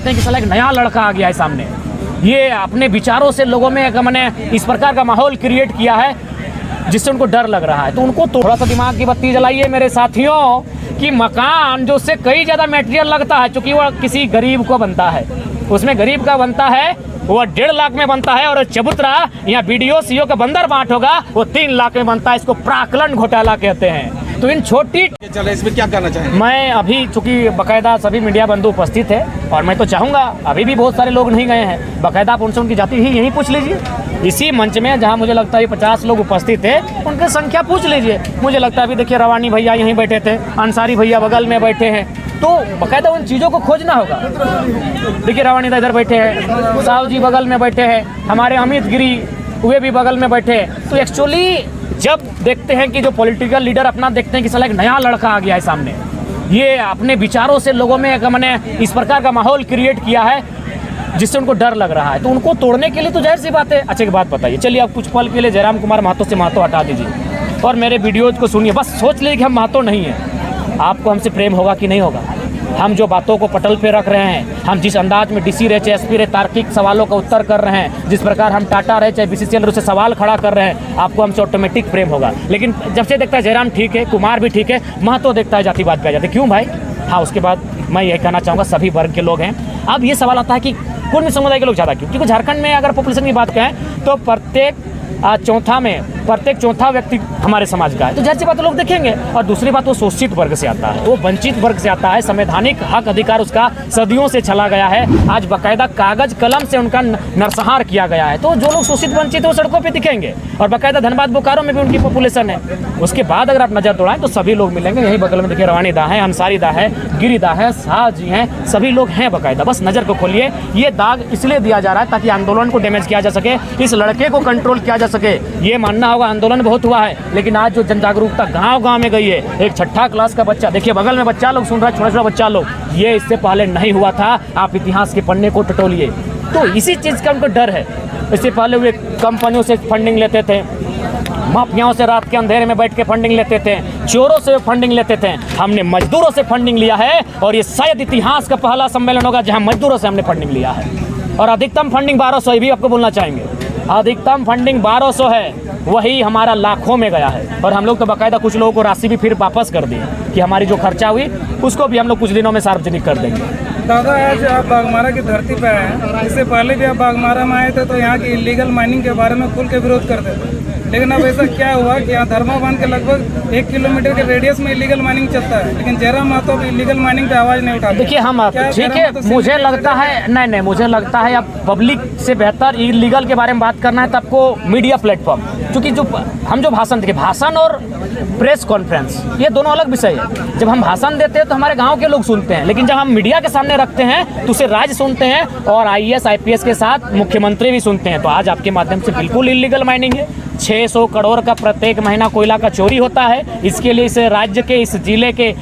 देखते हैं कि साला एक नया लड़का आ गया है सामने, ये अपने विचारों से लोगों में मैंने इस प्रकार का माहौल क्रिएट किया है जिससे उनको डर लग रहा है। तो उनको थोड़ा सा दिमाग की बत्ती जलाइए मेरे साथियों कि मकान जो उससे कई ज़्यादा मटेरियल लगता है, चूँकि वह किसी गरीब को बनता है, उसमें गरीब का बनता है वो 1.5 लाख में बनता है, और चबूतरा या BDO CO का बंदर बाट होगा वो 3 लाख में बनता है। इसको प्राक्कलन घोटाला कहते हैं। तो इन छोटी चले इसमें क्या करना चाहिए? मैं अभी चूंकि बाकायदा सभी मीडिया बंधु उपस्थित है और मैं तो चाहूँगा, अभी भी बहुत सारे लोग नहीं गए हैं, बाकायदा आप उनसे उनकी जाति ही यहीं पूछ लीजिए। इसी मंच में जहाँ मुझे लगता है 50 लोग उपस्थित थे, उनकी संख्या पूछ लीजिए। मुझे लगता है अभी देखिए रवानी भैया यहीं बैठे थे, अंसारी भैया बगल में बैठे हैं, तो बाकायदा उन चीज़ों को खोजना होगा। देखिए रवानी इधर बैठे हैं, साहु जी बगल में बैठे हैं, हमारे अमित गिरी वे भी बगल में बैठे हैं। तो एक्चुअली जब देखते हैं कि जो पॉलिटिकल लीडर अपना देखते हैं कि साला एक नया लड़का आ गया है सामने, ये अपने विचारों से लोगों में मैंने इस प्रकार का माहौल क्रिएट किया है जिससे उनको डर लग रहा है, तो उनको तोड़ने के लिए तो जाहिर सी बात है। अच्छा एक बात बताइए, चलिए आप कुछ पल के लिए जयराम कुमार महतो से महतो हटा दीजिए और मेरे वीडियोज़ को सुनिए, बस सोच लीजिए कि हम महतो नहीं हैं। आपको हमसे प्रेम होगा कि नहीं होगा? हम जो बातों को पटल पे रख रहे हैं, हम जिस अंदाज में DC रहे चाहे SP रहे तार्किक सवालों का उत्तर कर रहे हैं, जिस प्रकार हम टाटा रहे चाहे BCCL रहे से सवाल खड़ा कर रहे हैं, आपको हमसे ऑटोमेटिक प्रेम होगा। लेकिन जब से देखता है जयराम ठीक है, कुमार भी ठीक है, महतो देखता है जातिवाद पे आ जाते। क्यों भाई? हाँ, उसके बाद मैं यही कहना चाहूँगा सभी वर्ग के लोग हैं। अब ये सवाल आता है कि कुल समुदाय के लोग ज़्यादा क्यों? क्योंकि झारखंड में अगर पॉपुलेशन की बात करें तो प्रत्येक चौथा व्यक्ति हमारे समाज का है, तो जाहिर सी बात लोग देखेंगे। और दूसरी बात, वो शोषित वर्ग से आता है, वो वंचित वर्ग से आता है, संवैधानिक हक अधिकार उसका सदियों से चला गया है, आज बाकायदा कागज कलम से उनका नरसंहार किया गया है। तो जो लोग शोषित वंचित है वो सड़कों पे दिखेंगे, और बाकायदा धनबाद बोकारो में भी उनकी पॉपुलेशन है। उसके बाद अगर आप नजर दौड़ाएं तो सभी लोग मिलेंगे, यहीं बगल में देखिए रवानी दा है, अंसारी दा है, गिरी दा है, शाह जी हैं, सभी लोग हैं बाकायदा। बस नजर को खोलिए, ये दाग इसलिए दिया जा रहा है ताकि आंदोलन को डैमेज किया जा सके, इस लड़के को कंट्रोल किया जा सके। ये मानना होगा आंदोलन बहुत हुआ है, लेकिन आज जो जन जागरूकता गांव-गांव में गई है, एक 6ठा क्लास का बच्चा, देखिए बगल में बच्चा लोग सुन रहा है, छोटा-छोटा बच्चा लोग, ये इससे पहले नहीं हुआ था। आप इतिहास के पन्ने को टटोलिए, तो इसी चीज़ का उनको डर है। इससे पहले वे कंपनियों से फंडिंग लेते थे, माफियाओं से रात के अंधेरे में बैठ के फंडिंग लेते थे, चोरों से फंडिंग लेते थे। हमने मजदूरों से फंडिंग लिया है, और ये शायद इतिहास का पहला सम्मेलन होगा जहां मजदूरों से हमने फंडिंग लिया है। और अधिकतम फंडिंग 1200, ये भी आपको बोलना चाहेंगे, अधिकतम फंडिंग 1200 है, वही हमारा लाखों में गया है। और हम लोग तो बाकायदा कुछ लोगों को राशि भी फिर वापस कर दी कि हमारी जो खर्चा हुई उसको भी हम लोग कुछ दिनों में सार्वजनिक कर देंगे। दादा, आज आप बाघमारा की धरती पर आए हैं, इससे पहले भी आप बाघमारा में आए थे तो यहाँ की इलीगल माइनिंग के बारे में खुल के विरोध करते थे, लेकिन अब ऐसा क्या हुआ कि यहाँ धर्माबान के लगभग 1 किलोमीटर के रेडियस में इलीगल माइनिंग चलता है, लेकिन जयराम महतो भी इलीगल माइनिंग पे आवाज़ नहीं उठाते। देखिए हम ठीक है, मुझे लगता है नहीं, मुझे लगता है अब पब्लिक से बेहतर इलीगल के बारे में बात करना है तो आपको मीडिया प्लेटफॉर्म, क्योंकि जो हम जो भाषण देखे, भाषण और प्रेस कॉन्फ्रेंस ये दोनों अलग विषय है। जब हम भाषण देते हैं तो हमारे गांव के लोग सुनते हैं, लेकिन जब हम मीडिया के सामने रखते हैं तो उसे राज्य सुनते हैं, और IAS IPS के साथ मुख्यमंत्री भी सुनते हैं। तो आज आपके माध्यम से बिल्कुल इलीगल माइनिंग है, 600 करोड़ का प्रत्येक महीना कोयला का चोरी होता है। इसके लिए इस राज्य के, इस जिले के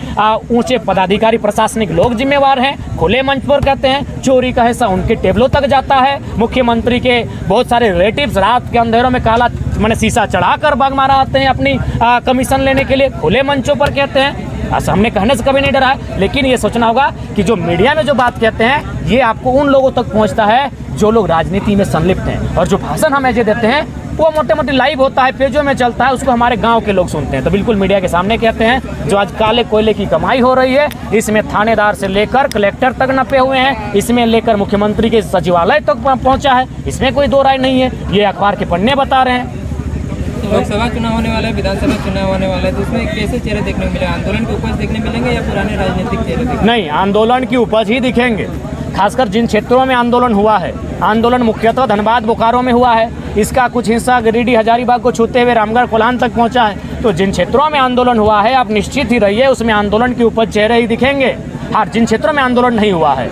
ऊंचे पदाधिकारी प्रशासनिक लोग जिम्मेवार हैं। खुले मंच पर कहते हैं चोरी का हिस्सा उनके टेबलों तक जाता है। मुख्यमंत्री के बहुत सारे रिलेटिव्स रात के अंधेरों में काला मैंने शीशा चढ़ाकर बाघमारा आते हैं अपनी कमीशन लेने के लिए, खुले मंचों पर कहते हैं। हमने कहने से कभी नहीं डरा है, लेकिन ये सोचना होगा कि जो मीडिया में जो बात कहते हैं ये आपको उन लोगों तक पहुंचता है जो लोग राजनीति में संलिप्त हैं, और जो भाषण हम ऐसे देते हैं वो मोटे मोटे लाइव होता है, पेजों में चलता है, उसको हमारे गांव के लोग सुनते हैं। तो बिल्कुल मीडिया के सामने कहते हैं जो आज काले कोयले की कमाई हो रही है, इसमें थानेदार से लेकर कलेक्टर तक नपे हुए हैं, इसमें लेकर मुख्यमंत्री के सचिवालय तक पहुंचा है, इसमें कोई दो राय नहीं है। ये अखबार के पन्ने बता रहे हैं। लोकसभा चुनाव होने वाला है, विधानसभा चुनाव होने वाला है, तो उसमें कैसे चेहरे देखने को मिले? आंदोलन की उपज देखने मिलेंगे या पुराने राजनीतिक चेहरे दिखेंगे? नहीं, आंदोलन की उपज ही दिखेंगे, खासकर जिन क्षेत्रों में आंदोलन हुआ है। आंदोलन मुख्यतः धनबाद बोकारो में हुआ है, इसका कुछ हिस्सा गिरिडीह हजारीबाग को छूते हुए रामगढ़ कोल्हान तक पहुंचा है। तो जिन क्षेत्रों में आंदोलन हुआ है आप निश्चित ही रहिए उसमें आंदोलन की उपज चेहरे ही दिखेंगे। हाँ, जिन क्षेत्रों में आंदोलन नहीं हुआ है,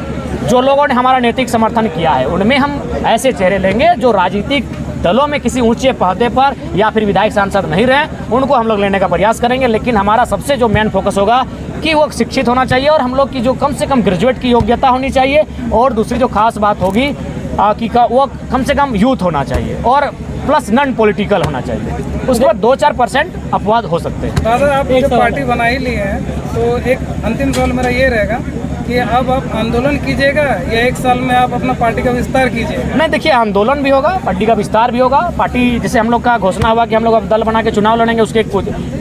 जो लोगों ने हमारा नैतिक समर्थन किया है, उनमें हम ऐसे चेहरे लेंगे जो राजनीतिक दलों में किसी ऊंचे पहदे पर या फिर विधायक सांसद नहीं रहे, उनको हम लोग लेने का प्रयास करेंगे। लेकिन हमारा सबसे जो मेन फोकस होगा कि वो शिक्षित होना चाहिए, और हम लोग की जो कम से कम ग्रेजुएट की योग्यता होनी चाहिए, और दूसरी जो खास बात होगी कि वो कम से कम यूथ होना चाहिए, और प्लस नॉन पॉलिटिकल होना चाहिए। उसके बाद 2-4% अपवाद हो सकते हैं। दादा, आप जो पार्टी बना ही ली है तो एक अंतिम सवाल मेरा ये रहेगा कि अब आप आंदोलन कीजिएगा या 1 साल में आप अपना पार्टी का विस्तार कीजिएगा? नहीं, देखिए, आंदोलन भी होगा, पार्टी का विस्तार भी होगा। पार्टी जैसे हम लोग का घोषणा हुआ कि हम लोग अब दल बना के चुनाव लड़ेंगे, उसके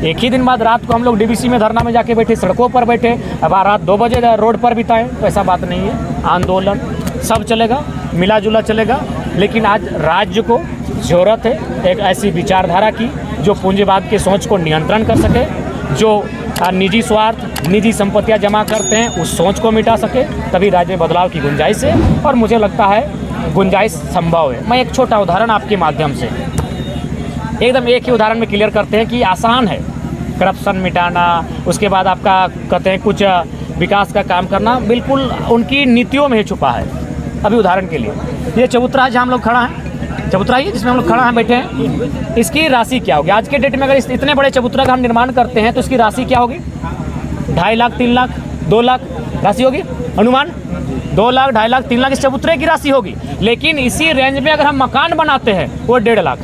एक ही दिन बाद रात को हम लोग डीवीसी में धरना में जाके बैठे, सड़कों पर बैठे, अब रात 2 बजे रोड पर बिताएं, तो ऐसा बात नहीं है। आंदोलन सब चलेगा, मिला जुला चलेगा, लेकिन आज राज्य को ज़रूरत है एक ऐसी विचारधारा की जो पूंजीवाद की सोच को नियंत्रण कर सके, जो निजी स्वार्थ, निजी संपत्तियां जमा करते हैं उस सोच को मिटा सके, तभी राज्य में बदलाव की गुंजाइश है, और मुझे लगता है गुंजाइश संभव है। मैं एक छोटा उदाहरण आपके माध्यम से एकदम एक ही उदाहरण में क्लियर करते हैं कि आसान है करप्शन मिटाना, उसके बाद आपका कहते हैं कुछ विकास का काम करना, बिल्कुल उनकी नीतियों में ही छुपा है। अभी उदाहरण के लिए ये चबूतरा जहाँ हम लोग खड़ा हैं, चबूतरा ही जिसमें हम लोग खड़ा हैं बैठे हैं, इसकी राशि क्या होगी आज के डेट में? अगर इतने बड़े चबूतरा का हम निर्माण करते हैं तो इसकी राशि क्या होगी? 2.5 लाख, 3 लाख, 2 लाख राशि होगी, अनुमान 2 लाख, 2.5 लाख, 3 लाख इस चबूतरे की राशि होगी। लेकिन इसी रेंज में अगर हम मकान बनाते हैं वो 1.5 लाख।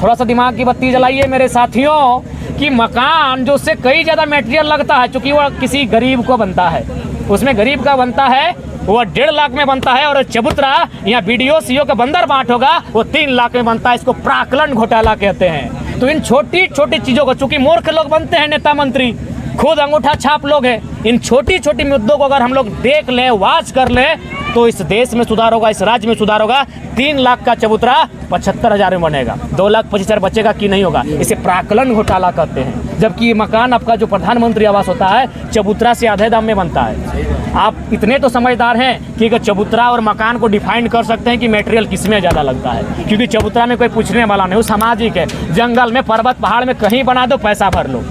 थोड़ा सा दिमाग की बत्ती जलाइए मेरे साथियों कि मकान जो उससे कई ज़्यादा मटेरियल लगता है, चूँकि वो किसी गरीब को बनता है, उसमें गरीब का बनता है, वो 1.5 लाख में बनता है, और चबूतरा यहाँ BDO CO का बंदर बाट होगा वो 3 लाख में बनता है। इसको प्राक्कलन घोटाला कहते हैं। तो इन छोटी छोटी चीज़ों को, चूँकि मूर्ख लोग बनते हैं नेता मंत्री, खुद अंगूठा छाप लोग हैं, इन छोटी छोटी मुद्दों को अगर हम लोग देख लें, वाच कर लें, तो इस देश में सुधार होगा, इस राज्य में सुधार होगा। 3 लाख का चबूतरा 75,000 में बनेगा, 2,25,000 बचेगा कि नहीं होगा? इसे प्राक्कलन घोटाला कहते हैं। जबकि ये मकान आपका जो प्रधानमंत्री आवास होता है चबूतरा से आधे दाम में बनता है। आप इतने तो समझदार हैं कि अगर चबूतरा और मकान को डिफाइन कर सकते हैं कि मटेरियल किस में ज़्यादा लगता है, क्योंकि चबूतरा में कोई पूछने वाला नहीं, वो सामाजिक है। जंगल में, पर्वत पहाड़ में कहीं बना दो, पैसा भर लो।